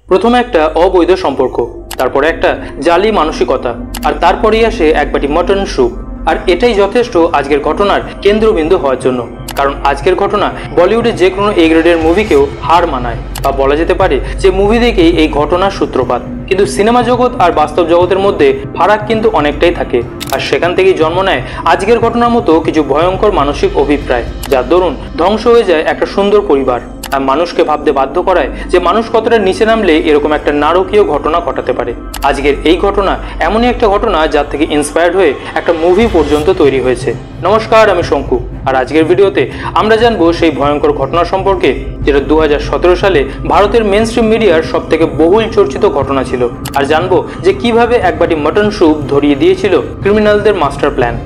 প্রথমে একটা অবৈধ সম্পর্ক, তারপরে একটা জালি মানসিকতা, আর তারপরেই আসে এক বাটি মটন স্যুপ। আর এটাই যথেষ্ট আজকের ঘটনার কেন্দ্রবিন্দু হওয়ার জন্য, কারণ আজকের ঘটনা বলিউডে যে কোনো এ গ্রেডের মুভিকেও হার মানায়, বা বলা যেতে পারে যে মুভি দেখেই এই ঘটনার সূত্রপাত। কিন্তু সিনেমা জগৎ আর বাস্তব জগতের মধ্যে ফারাক কিন্তু অনেকটাই থাকে, আর সেখান থেকেই জন্ম নেয় আজকের ঘটনার মতো কিছু ভয়ঙ্কর মানসিক অভিপ্রায়, যার দরুন ধ্বংস হয়ে যায় একটা সুন্দর পরিবার, আর মানুষকে ভাবতে বাধ্য করায় যে মানুষ কতটা নিচে নামলে এরকম একটা নারকীয় ঘটনা ঘটাতে পারে। আজকের এই ঘটনা এমনই একটা ঘটনা যার থেকে ইন্সপায়ার্ড হয়ে একটা মুভি পর্যন্ত তৈরি হয়েছে। নমস্কার, আমি শঙ্কু, আর আজকের ভিডিওতে আমরা জানবো সেই ভয়ঙ্কর ঘটনা সম্পর্কে যেটা 2017 সালে ভারতের মেন স্ট্রিম মিডিয়ার সব থেকে বহুল চর্চিত ঘটনা ছিল, আর জানবো যে কিভাবে এক বাটি মটন স্যুপ ধরিয়ে দিয়েছিল ক্রিমিনালদের মাস্টার প্ল্যান।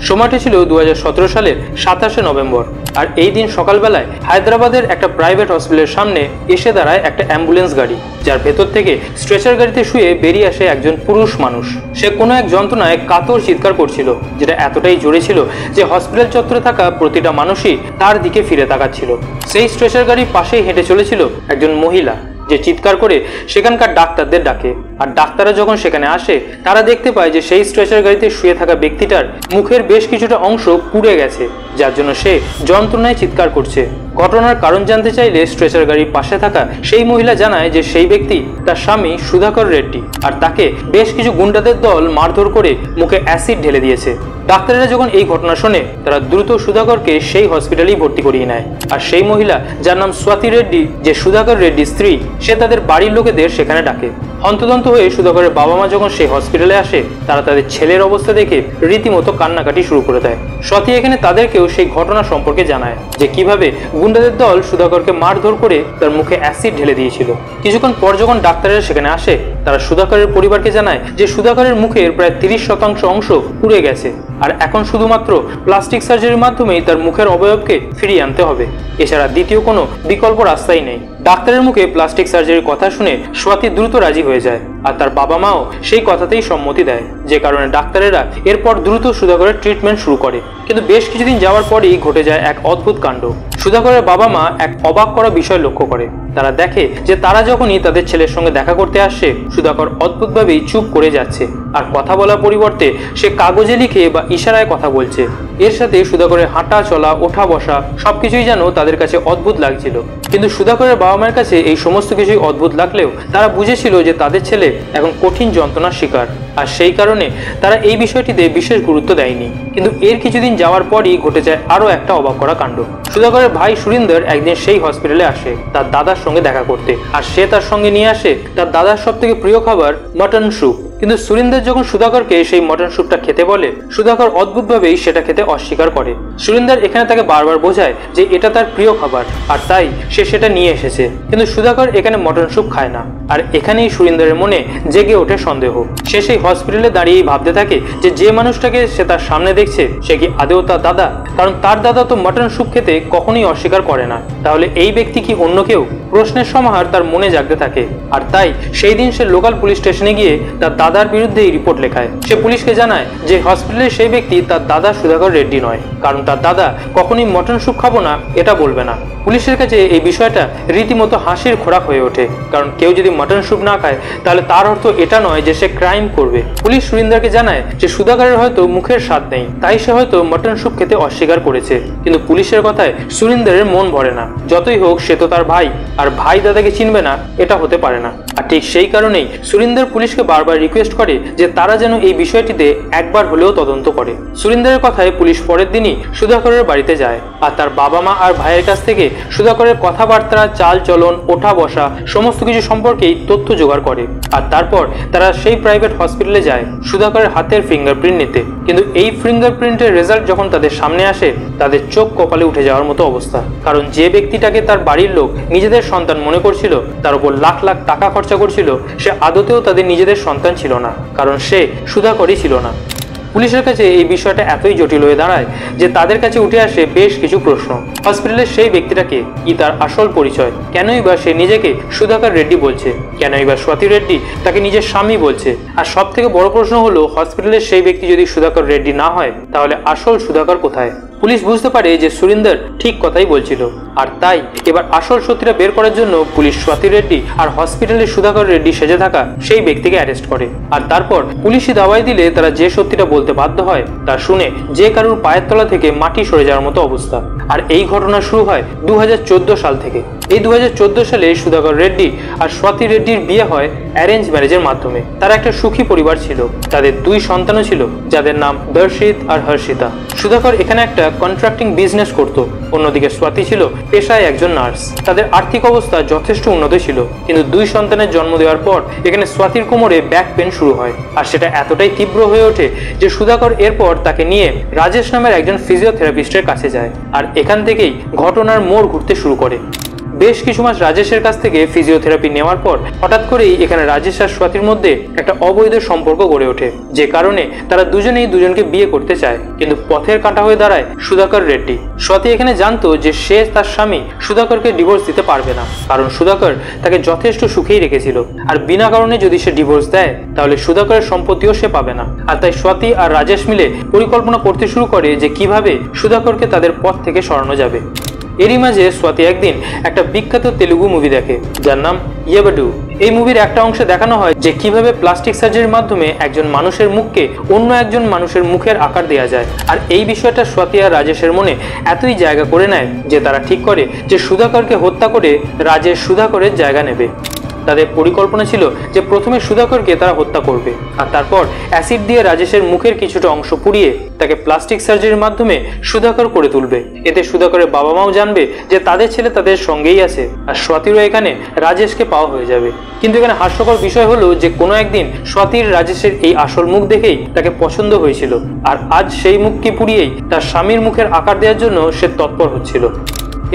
সময়টি ছিল 2017 সালের 27শে নভেম্বর, আর এই দিন সকালবেলায় হায়দ্রাবাদের একটা প্রাইভেট হসপিটালের সামনে এসে দাঁড়ায় একটা অ্যাম্বুলেন্স গাড়ি, যার ভেতর থেকে স্ট্রেচার গাড়িতে শুয়ে বেরিয়ে আসে একজন পুরুষ মানুষ। সে কোনো এক যন্ত্রণায় কাতর চিৎকার করছিল, যেটা এতটাই জোরে ছিল যে হসপিটাল চত্বরে থাকা প্রতিটা মানুষই তার দিকে ফিরে তাকাচ্ছিল। সেই স্ট্রেচার গাড়ির পাশেই হেঁটে চলেছিল একজন মহিলা, যে চিৎকার করে সেখানকার ডাক্তারদের ডাকে। আর ডাক্তাররা যখন সেখানে আসে, তারা দেখতে পায় যে সেই স্ট্রেচার গাড়িতে শুয়ে থাকা ব্যক্তিটার মুখের বেশ কিছুটা অংশ পুড়ে গেছে, যার জন্য সে যন্ত্রণায় চিৎকার করছে। ঘটনার কারণ জানতে চাইলে স্ট্রেচার গাড়ির পাশে থাকা সেই মহিলা জানায় যে সেই ব্যক্তি তার স্বামী সুধাকর রেড্ডি, আর তাকে বেশ কিছু গুন্ডাদের দল মারধর করে মুখে অ্যাসিড ঢেলে দিয়েছে। ডাক্তারেরা যখন এই ঘটনা শোনে, তারা দ্রুত সুধাকরকে সেই হসপিটালেই ভর্তি করিয়ে নেয়। আর সেই মহিলা, যার নাম স্বাতি রেড্ডি, যে সুধাকর রেড্ডির স্ত্রী, সে তাদের বাড়ির লোকেদের সেখানে ডাকে। হন্তদন্ত হয়ে সুধাকরের বাবা মা যখন সেই হসপিটালে আসে, তারা তাদের ছেলের অবস্থা দেখে রীতিমতো কান্নাকাটি শুরু করে দেয়। স্বাতি এখানে তাদেরকেও সেই ঘটনা সম্পর্কে জানায় যে কিভাবে গুন্ডাদের দল সুধাকরকে মারধর করে তার মুখে অ্যাসিড ঢেলে দিয়েছিল। কিছুক্ষণ পর যখন ডাক্তারেরা সেখানে আসে, তারা সুধাকরের পরিবারকে জানায় যে সুধাকরের মুখের প্রায় 30% অংশ পুড়ে গেছে, আর এখন শুধুমাত্র প্লাস্টিক সার্জারির মাধ্যমেই তার মুখের অবয়বকে ফিরিয়ে আনতে হবে। এছাড়া দ্বিতীয় কোনো বিকল্প রাস্তাই নেই। ডাক্তারের মুখে প্লাস্টিক সার্জারির কথা শুনে স্বাতি দ্রুত রাজি হয়ে যায়, আর তার বাবা মাও সেই কথাতেই সম্মতি দেয়, যে কারণে ডাক্তারেরা এরপর দ্রুত সুধাকরের ট্রিটমেন্ট শুরু করে। কিন্তু বেশ কিছুদিন যাওয়ার পরেই ঘটে যায় এক অদ্ভুত কাণ্ড। সুধাকরের বাবা মা এক অবাক করা বিষয় লক্ষ্য করে। তারা দেখে যে তারা যখনই তাদের ছেলের সঙ্গে দেখা করতে আসছে, সুধাকর অদ্ভুতভাবেই চুপ করে যাচ্ছে, আর কথা বলার পরিবর্তে সে কাগজে লিখে বা ইশারায় কথা বলছে। এর সাথে সুধাকরের হাঁটা চলা, ওঠা বসা সবকিছুই যেন তাদের কাছে অদ্ভুত লাগছিল। কিন্তু সুধাকরের বাবা মায়ের কাছে এই সমস্ত কিছুই অদ্ভুত লাগলেও তারা বুঝেছিল যে তাদের ছেলে এখন কঠিন যন্ত্রণার শিকার, আর সেই কারণে তারা এই বিষয়টিতে বিশেষ গুরুত্ব দেয়নি। কিন্তু এর কিছুদিন যাওয়ার পরই ঘটে যায় আরো একটা অবাক করা কাণ্ড। সুধাকরের ভাই সুরিন্দর একদিন সেই হসপিটালে আসে তার দাদার সঙ্গে দেখা করতে, আর সে তার সঙ্গে নিয়ে আসে তার দাদার সব থেকে প্রিয় খাবার মটন স্যুপ। কিন্তু সুরিন্দর যখন সুধাকরকে সেই মটন স্যুপটা খেতে বলে, সুধাকর অদ্ভুতভাবেই সেটা খেতে অস্বীকার করে। সুরিন্দর এখানে তাকে বারবার বোঝায় যে এটা তার প্রিয় খাবার, আর তাই সে সেটা নিয়ে এসেছে। কিন্তু সুধাকর এখানে মটন স্যুপ খায় না, আর এখানেই সুরিন্দরের মনে জেগে ওঠে সন্দেহ। সে সেই হসপিটালে দাঁড়িয়েই ভাবতে থাকে যে যে মানুষটাকে সে তার সামনে দেখছে, সে কি আদেও তার দাদা? কারণ তার দাদা তো মটন স্যুপ খেতে কখনোই অস্বীকার করে না। তাহলে এই ব্যক্তি কি অন্য কেউ? প্রশ্নের সমাহার তার মনে জাগতে থাকে, আর তাই সেই দিন সে লোকাল পুলিশ স্টেশনে গিয়ে তার দাদার বিরুদ্ধে রিপোর্ট লেখায়। সে পুলিশকে জানায় যে হসপিটালে সেই ব্যক্তি তার দাদা সুধাকর রেড্ডি নয়, কারণ তার দাদা কখনোই মটন স্যুপ খাবো না এটা বলবে না। পুলিশের কাছে এই বিষয়টা রীতিমতো হাসির খোরাক হয়ে ওঠে, কারণ কেউ যদি মটন স্যুপ না খায় তাহলে তার অর্থ এটা নয় যে সে ক্রাইম করবে। পুলিশ সুরিন্দরকে জানায় যে সুধাকরের হয়তো মুখের স্বাদ নেই, তাই সে হয়তো মটন স্যুপ খেতে অস্বীকার করেছে। কিন্তু পুলিশের কথায় সুরিন্দরের মন ভরে না। যতই হোক সে তো তার ভাই, আর ভাই দাদাকে চিনবে না এটা হতে পারে না। আর ঠিক সেই কারণেই সুরিন্দর পুলিশকে বারবার রিকোয়েস্ট করে যে তারা যেন এই বিষয়টিতে একবার হলেও তদন্ত করে। সুরিন্দরের কথায় পুলিশ পরের দিনই সুধাকরের বাড়িতে যায়, আর তার বাবা মা আর ভাইয়ের কাছ থেকে সুধাকরের কথাবার্তা, চাল চলন, ওঠা বসা সমস্ত কিছু সম্পর্কেই তথ্য জোগাড় করে। আর তারপর তারা সেই প্রাইভেট হসপিটালে যায় সুধাকরের হাতের ফিঙ্গারপ্রিন্ট নিতে। কিন্তু এই ফিঙ্গারপ্রিন্টের রেজাল্ট যখন তাদের সামনে আসে, তাদের চোখ কপালে উঠে যাওয়ার মতো অবস্থা। কারণ যে ব্যক্তিটাকে তার বাড়ির লোক নিজেদের সন্তান মনে করছিল, তার উপর লাখ লাখ টাকা খরচা করছিল, সে আদতেও তাদের নিজেদের সন্তান ছিল না, কারণ সে সুধাকরই ছিল না। পুলিশের কাছে এই বিষয়টা এতই জটিল হয়ে দাঁড়ায় যে তাদের কাছে উঠে আসে বেশ কিছু প্রশ্ন। হসপিটালের সেই ব্যক্তিটাকে কি, তার আসল পরিচয়, কেনই বা সে নিজেকে সুধাকর রেড্ডি বলছে, কেনই বা স্বাতি রেড্ডি তাকে নিজের স্বামী বলছে। আর সব থেকে বড় প্রশ্ন হলো, হসপিটালের সেই ব্যক্তি যদি সুধাকর রেড্ডি না হয়, তাহলে আসল সুধাকর কোথায়? পুলিশ বুঝতে পারে যে সুরিন্দর ঠিক কথাই বলছিল, আর তাই এবার আসল সত্যিটা বের করার জন্য পুলিশ স্বাতী রেড্ডি আর হসপিটালে সুধাকর রেড্ডি সেজে থাকা সেই ব্যক্তিকে অ্যারেস্ট করে। আর তারপর পুলিশি দাওয়াই দিলে তারা যে সত্যিটা বলতে বাধ্য হয় তা শুনে যে কারুর পায়ের তলা থেকে মাটি সরে যাওয়ার মতো অবস্থা। আর এই ঘটনা শুরু হয় 2014 সাল থেকে। এই 2014 সালে সুধাকর রেড্ডি আর স্বাতী রেড্ডির বিয়ে হয় অ্যারেঞ্জ ম্যারেজের মাধ্যমে। তারা একটা সুখী পরিবার ছিল, তাদের 2 সন্তানও ছিল যাদের নাম দর্শিত আর হর্ষিতা। সুধাকর এখানে একটা কন্ট্রাক্টিং বিজনেস করত, অন্যদিকে স্বাতী ছিল পেশায় একজন নার্স। তাদের আর্থিক অবস্থা যথেষ্ট উন্নত ছিল, কিন্তু 2 সন্তানের জন্ম দেওয়ার পর এখানে স্বাতীর কোমরে ব্যাক পেন শুরু হয়, আর সেটা এতটাই তীব্র হয়ে ওঠে যে সুধাকর এরপর তাকে নিয়ে রাজেশ নামের একজন ফিজিওথেরাপিস্টের কাছে যায়। আর এখান থেকেই ঘটনার মোড় ঘুরতে শুরু করে। বেশ কিছু মাস রাজেশের কাছ থেকে ফিজিওথেরাপি নেওয়ার পর হঠাৎ করেই এখানে রাজেশ আর স্বাতীর মধ্যে একটা অবৈধ সম্পর্ক গড়ে ওঠে, যে কারণে তারা দুজনেই দুজনকে বিয়ে করতে চায়। কিন্তু পথের কাঁটা হয়ে দাঁড়ায় সুধাকর রেড্ডি। স্বাতী এখানে জানতো যে সে তার স্বামী সুধাকরকে ডিভোর্স দিতে পারবে না, কারণ সুধাকর তাকে যথেষ্ট সুখেই রেখেছিল, আর বিনা কারণে যদি সে ডিভোর্স দেয় তাহলে সুধাকরের সম্পত্তিও সে পাবে না। আর তাই স্বাতী আর রাজেশ মিলে পরিকল্পনা করতে শুরু করে যে কিভাবে সুধাকরকে তাদের পথ থেকে সরানো যাবে। এরই মাঝে স্বাতী একদিন একটা বিখ্যাত তেলুগু মুভি দেখে যার নাম ইয়েবাডু। এই মুভির একটা অংশে দেখানো হয় যে কিভাবে প্লাস্টিক সার্জারির মাধ্যমে একজন মানুষের মুখকে অন্য একজন মানুষের মুখের আকার দেওয়া যায়। আর এই বিষয়টা স্বাতী আর রাজেশের মনে এতই জায়গা করে নেয় যে তারা ঠিক করে যে সুধাকরকে হত্যা করে রাজেশ সুধাকরের জায়গা নেবে। তাদের পরিকল্পনা ছিল যে প্রথমে সুধাকরকে তারা হত্যা করবে, আর তারপর অ্যাসিড দিয়ে রাজেশের মুখের কিছুটা অংশ পুড়িয়ে তাকে প্লাস্টিক সার্জারির মাধ্যমে সুধাকর করে তুলবে। এতে সুধাকরের বাবা মাও জানবে যে তাদের ছেলে তাদের সঙ্গেই আছে, আর স্বাতীরও এখানে রাজেশকে পাওয়া হয়ে যাবে। কিন্তু এখানে হাস্যকর বিষয় হলো যে কোনো একদিন স্বাতীর রাজেশের এই আসল মুখ দেখেই তাকে পছন্দ হয়েছিল, আর আজ সেই মুখকে পুড়িয়েই তার স্বামীর মুখের আকার দেওয়ার জন্য সে তৎপর হচ্ছিল।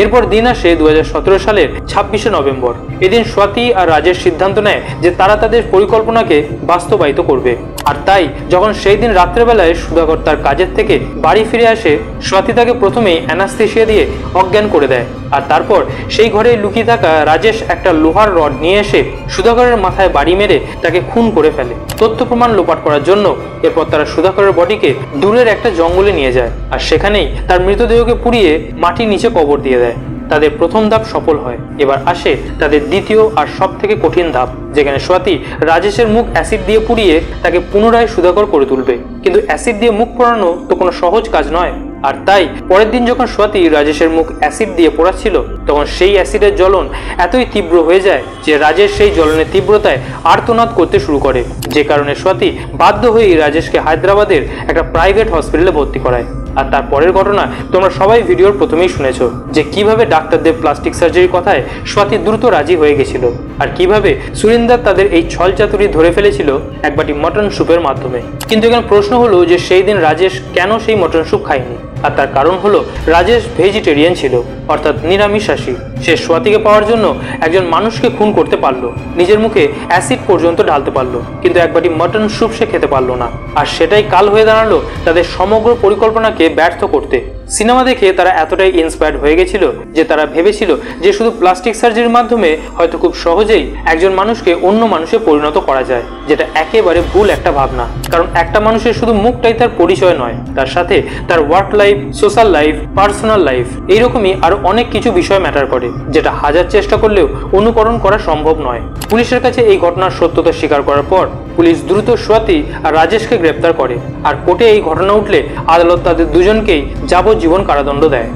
এরপর দিন আসে 2017 সালের 26শে নভেম্বর। এদিন স্বাতী আর রাজেশ সিদ্ধান্ত নেয় যে তারা তাদের পরিকল্পনাকে বাস্তবায়িত করবে। আর তাই যখন সেই দিন রাত্রেবেলায় সুধাকর তার কাজের থেকে বাড়ি ফিরে আসে, স্বাতী তাকে প্রথমেই অ্যানাস্থেসিয়া দিয়ে অজ্ঞান করে দেয়। আর তারপর সেই ঘরে লুকিয়ে থাকা রাজেশ একটা লোহার রড নিয়ে এসে সুধাকরের মাথায় বাড়ি মেরে তাকে খুন করে ফেলে তথ্য প্রমাণ লোপাট করার জন্য। এরপর তারা সুধাকরের বডিকে দূরের একটা জঙ্গলে নিয়ে যায়, আর সেখানেই তার মৃতদেহকে পুড়িয়ে মাটির নিচে কবর দিয়ে দেয়। তাদের প্রথম ধাপ সফল হয়। এবার আসে তাদের দ্বিতীয় আর সব থেকে কঠিন ধাপ, যেখানে স্বাতী রাজেশের মুখ অ্যাসিড দিয়ে পুড়িয়ে তাকে পুনরায় সুধাকর করে তুলবে। কিন্তু অ্যাসিড দিয়ে মুখ পোড়ানো তো কোনো সহজ কাজ নয়, আর তাই পরের দিন যখন স্বাতী রাজেশের মুখ অ্যাসিড দিয়ে পোড়াচ্ছিল তখন সেই অ্যাসিডের জ্বলন এতই তীব্র হয়ে যায় যে রাজেশ সেই জ্বলনের তীব্রতায় আর্তনাদ করতে শুরু করে, যে কারণে স্বাতী বাধ্য হয়েই রাজেশকে হায়দ্রাবাদের একটা প্রাইভেট হসপিটালে ভর্তি করায়। আর তার পরের ঘটনা তোমরা সবাই ভিডিওর প্রথমেই শুনেছো যে কিভাবে ডাক্তারদের প্লাস্টিক সার্জারির কথায় স্বাতী দ্রুত রাজি হয়ে গেছিল, আর কিভাবে সুরিন্দর তাদের এই ছল চাতুরি ধরে ফেলেছিল এক বাটি মটন স্যুপের মাধ্যমে। কিন্তু এখানে প্রশ্ন হলো যে সেই দিন রাজেশ কেন সেই মটন স্যুপ খায়নি, আর তার কারণ হলো রাজেশ ভেজিটেরিয়ান ছিল, অর্থাৎ নিরামিষাশী। সে স্বাতীকে পাওয়ার জন্য একজন মানুষকে খুন করতে পারলো, নিজের মুখে অ্যাসিড পর্যন্ত ঢালতে পারলো, কিন্তু এক বাটি মটন স্যুপ সে খেতে পারলো না। আর সেটাই কাল হয়ে দাঁড়ালো তাদের সমগ্র পরিকল্পনাকে ব্যর্থ করতে। সিনেমা দেখে তারা এতটাই ইন্সপায়ার্ড হয়ে গেছিল যে তারা ভেবেছিল যে শুধু প্লাস্টিক সার্জারির মাধ্যমে হয়তো খুব সহজেই একজন মানুষকে অন্য মানুষে পরিণত করা যায়, যেটা একেবারে ভুল একটা ভাবনা। কারণ একটা মানুষের শুধু মুখটাই তার পরিচয় নয়, তার সাথে তার work life, social life, personal life, এইরকমই আরো অনেক কিছু বিষয় ম্যাটার করে, যেটা হাজার চেষ্টা করলেও অনুকরণ করা সম্ভব নয়। পুলিশের কাছে এই ঘটনার সত্যতা স্বীকার করার পর পুলিশ দ্রুত স্বাতী আর রাজেশকে গ্রেপ্তার করে, আর কোর্টে এই ঘটনা উঠলে আদালত তাদের দুজনকেই যাবজ্জীবন কারাদণ্ড দেয়।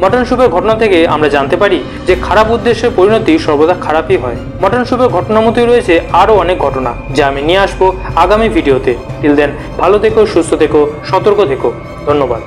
মটন স্যুপের ঘটনা থেকে আমরা জানতে পারি যে খারাপ উদ্দেশ্যের পরিণতি সর্বদা খারাপই হয়। মটন স্যুপের ঘটনার মতোই রয়েছে আরও অনেক ঘটনা যা আমি নিয়ে আসবো আগামী ভিডিওতে। টিল দেন ভালো থেকো, সুস্থ থেকো, সতর্ক থেকো। ধন্যবাদ।